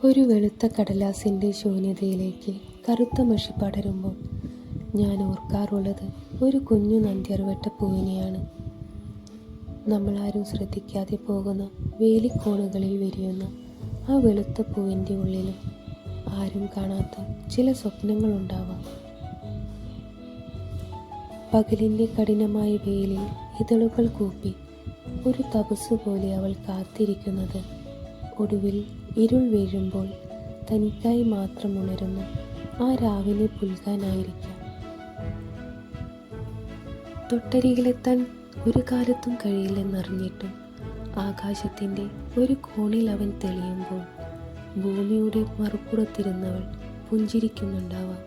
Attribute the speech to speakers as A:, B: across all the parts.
A: ഒരു വെളുത്ത കടലാസിൻ്റെ ശൂന്യതയിലേക്ക് കറുത്ത മഷി പടരുമ്പോൾ ഞാൻ ഓർക്കാറുള്ളത് ഒരു കുഞ്ഞു നന്ദ്യാർവട്ടപ്പൂവിനെയാണ്. നമ്മളാരും ശ്രദ്ധിക്കാതെ പോകുന്ന വേലിക്കോണുകളിൽ വിരിയുന്ന ആ വെളുത്ത പൂവിൻ്റെ ഉള്ളിലും ആരും കാണാത്ത ചില സ്വപ്നങ്ങളുണ്ടാവാം. പകലിൻ്റെ കഠിനമായ വെയിലിൽ ഇതളുകൾ കൂപ്പി ഒരു തപസ്സു പോലെ അവൾ കാത്തിരിക്കുന്നത് ഒടുവിൽ ഇരുൾ വീഴുമ്പോൾ തനിക്കായി മാത്രം ഉണരുന്ന ആ രാവിനെ പുൽകാനായിരിക്കാം. തൊട്ടരികിലെത്താൻ ഒരു കാലത്തും കഴിയില്ലെന്നറിഞ്ഞിട്ടും ആകാശത്തിൻ്റെ ഒരു കോണിൽ അവൻ തെളിയുമ്പോൾ ഭൂമിയുടെ മറുപുറത്തിരുന്നവൾ പുഞ്ചിരിക്കുന്നുണ്ടാവാം.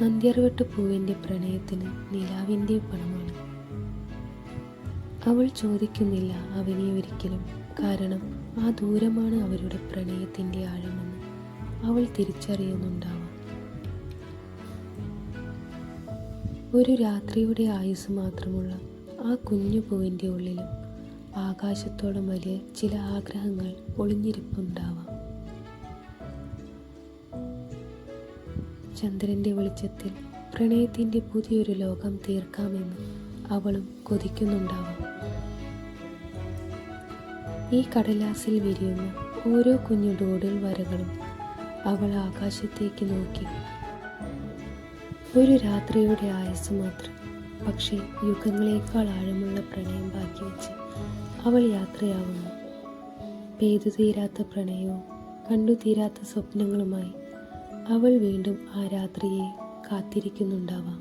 A: നന്ദ്യാർവട്ടപ്പൂവിൻ്റെ പ്രണയത്തിന് നിലാവിൻ്റെ പണമാണ്. അവൾ ചോദിക്കുന്നില്ല അവനെ ഒരിക്കലും, കാരണം ആ ദൂരമാണ് അവരുടെ പ്രണയത്തിൻ്റെ ആഴമെന്ന് അവൾ തിരിച്ചറിയുന്നുണ്ടാവാം. ഒരു രാത്രിയുടെ ആയുസ് മാത്രമുള്ള ആ കുഞ്ഞു പൂവിൻ്റെ ഉള്ളിലും ആകാശത്തോളം വലിയ ചില ആഗ്രഹങ്ങൾ ഒളിഞ്ഞിരിപ്പുണ്ടാവാം. ചന്ദ്രൻ്റെ വെളിച്ചത്തിൽ പ്രണയത്തിൻ്റെ പുതിയൊരു ലോകം തീർക്കാമെന്ന് അവളും കൊതിക്കുന്നുണ്ടാവാം. ഈ കടലാസിൽ വിരിയുന്ന ഓരോ കുഞ്ഞു ഡോഡിൽ വരകളും അവൾ ആകാശത്തേക്ക് നോക്കി. ഒരു രാത്രിയുടെ ആയുസ് മാത്രം, പക്ഷേ യുഗങ്ങളേക്കാൾ ആഴമുള്ള പ്രണയം ബാക്കി വെച്ച് അവൾ യാത്രയാവുന്നു. പെയ്തു തീരാത്ത പ്രണയവും കണ്ടു തീരാത്ത സ്വപ്നങ്ങളുമായി അവൾ വീണ്ടും ആ രാത്രിയെ കാത്തിരിക്കുന്നുണ്ടാവാം.